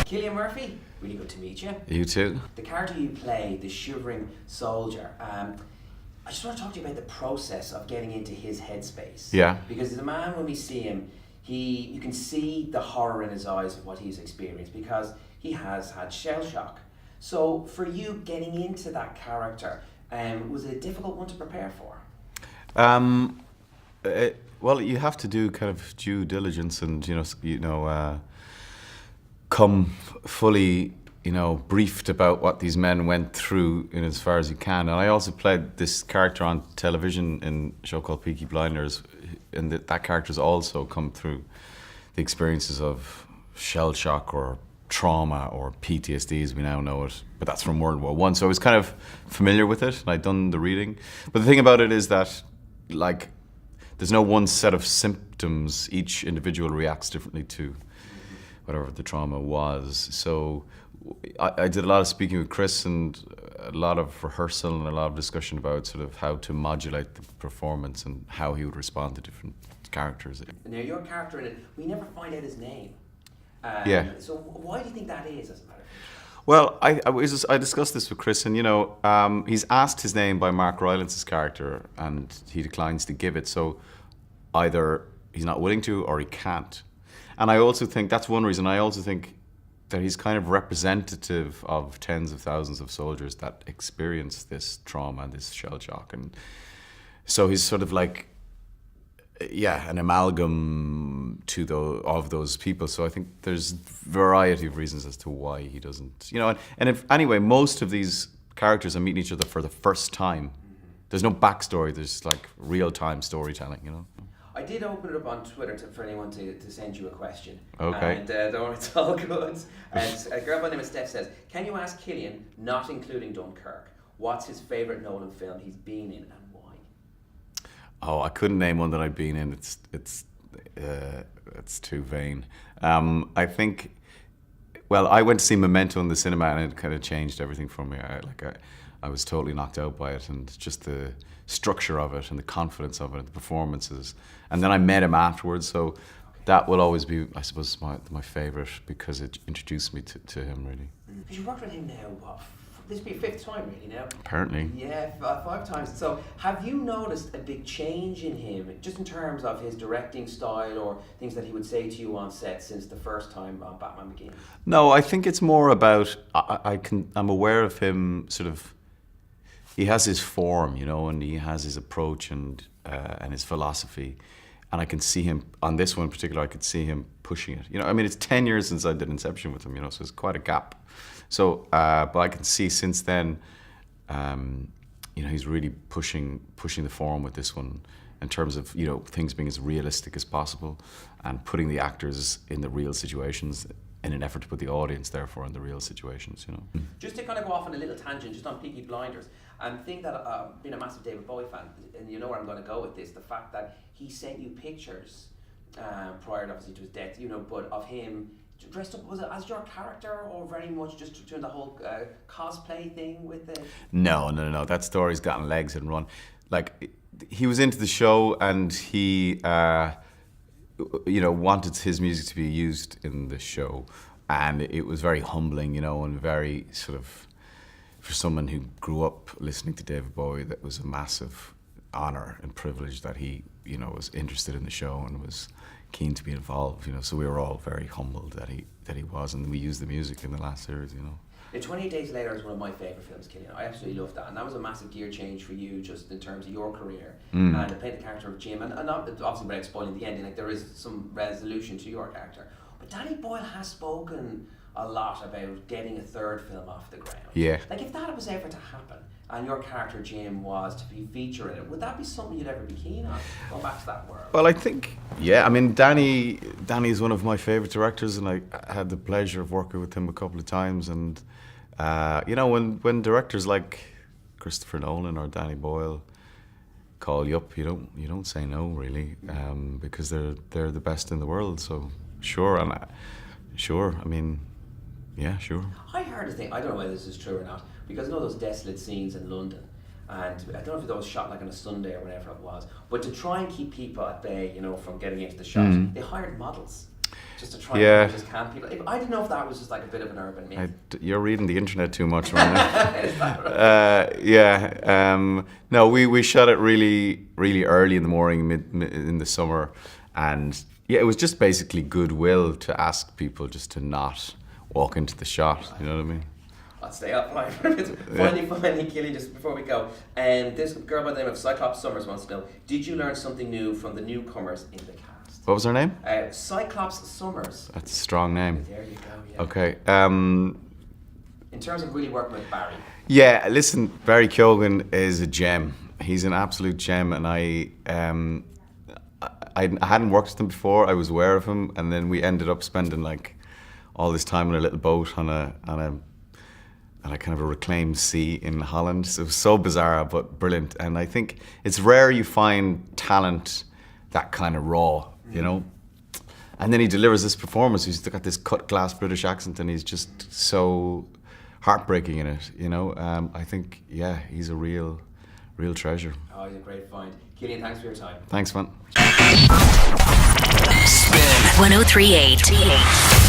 Cillian Murphy, really good to meet you. You too. The character you play, the shivering soldier, I just want to talk to you about the process of getting into his headspace. Yeah. Because the man, when we see him, you can see the horror in his eyes of what he's experienced because he has had shell shock. So for you, getting into that character, was it a difficult one to prepare for? Well, you have to do kind of due diligence and come fully briefed about what these men went through in as far as you can. And I also played this character on television in a show called Peaky Blinders, and that character's also come through the experiences of shell shock or trauma or PTSD as we now know it, but that's from World War I. So I was kind of familiar with it and I'd done the reading. But the thing about it is that there's no one set of symptoms. Each individual reacts differently to whatever the trauma was. So I did a lot of speaking with Chris and a lot of rehearsal and a lot of discussion about sort of how to modulate the performance and how he would respond to different characters. Now, your character in it, we never find out his name. Yeah. So why do you think that is, as a matter of fact? Well, I discussed this with Chris, and he's asked his name by Mark Rylance's character, and he declines to give it. So either he's not willing to, or he can't. And I also think that's one reason. I also think that he's kind of representative of tens of thousands of soldiers that experience this trauma and this shell shock, and so he's sort of like, an amalgam of those people. So I think there's a variety of reasons as to why he doesn't, anyway, most of these characters are meeting each other for the first time. There's no backstory, there's like real-time storytelling, I did open it up on Twitter for anyone to send you a question. Okay. And don't worry, it's all good. And a girl by the name of Steph says, can you ask Cillian, not including Dunkirk, what's his favourite Nolan film he's been in and why? Oh, I couldn't name one that I've been in. It's too vain. I think, I went to see Memento in the cinema and it kind of changed everything for me. I was totally knocked out by it, and just the structure of it and the confidence of it and the performances. And then I met him afterwards, so that will always be, I suppose, my favourite because it introduced me to him, really. Because you've worked with him now, this will be your fifth time, really, now? Apparently. Yeah, 5 times. So have you noticed a big change in him, just in terms of his directing style or things that he would say to you on set since the first time on Batman Begins? No, I think it's more about, I'm aware of him sort of, he has his form, and he has his approach and his philosophy. And I can see him, on this one in particular, I could see him pushing it. It's 10 years since I did Inception with him, so it's quite a gap. So, but I can see since then, he's really pushing the form with this one in terms of, things being as realistic as possible and putting the actors in the real situations in an effort to put the audience, therefore, in the real situations, Just to kind of go off on a little tangent, just on Peaky Blinders, and think that being a massive David Bowie fan, and you know where I'm going to go with this, the fact that he sent you pictures prior, obviously, to his death, but of him dressed up, was it as your character or very much just doing the whole cosplay thing with it? No. That story's gotten legs and run. Like, he was into the show and he, wanted his music to be used in the show. And it was very humbling, and very sort of, for someone who grew up listening to David Bowie, that was a massive honor and privilege that he, was interested in the show and was keen to be involved, so we were all very humbled that he was, and we used the music in the last series, 28 Days Later is one of my favourite films, Cillian. I absolutely love that, and that was a massive gear change for you just in terms of your career. And to play the character of Jim, and not obviously without spoiling the ending, there is some resolution to your character. But Danny Boyle has spoken a lot about getting a third film off the ground. Yeah. Like, if that was ever to happen, and your character Jim was to be featured in it, would that be something you'd ever be keen on, going back to that world? Well, I think, Danny is one of my favourite directors, and I had the pleasure of working with him a couple of times. And when directors like Christopher Nolan or Danny Boyle call you up, you don't say no, really, because they're the best in the world. So sure, sure. I heard a thing, I don't know whether this is true or not, because I know those desolate scenes in London, and I don't know if that was shot like on a Sunday or whatever it was, but to try and keep people at bay, from getting into the shots, they hired models. just to try Yeah. and just camp people. I didn't know if that was just like a bit of an urban myth. You're reading the internet too much, man. Is that right? No, we shot it really, really early in the morning, mid in the summer, and yeah, it was just basically goodwill to ask people just to not walk into the shot. You know what I mean? I'll stay up for a minute. Finally, Cillian, just before we go, this girl by the name of Cyclops Summers wants to know: did you learn something new from the newcomers in the cast? What was her name? Cyclops Summers. That's a strong name. There you go. Yeah. Okay. In terms of really working with Barry. Yeah, listen, Barry Keoghan is a gem. He's an absolute gem, and I hadn't worked with him before. I was aware of him, and then we ended up spending like all this time on a little boat on a kind of a reclaimed sea in Holland. So it was so bizarre but brilliant. And I think it's rare you find talent that kind of raw, you know. And then he delivers this performance. He's got this cut glass British accent, and he's just so heartbreaking in it, you know. I think, yeah, he's a real treasure. Oh, he's a great find. Cillian, thanks for your time. Thanks, man. Spin 1038.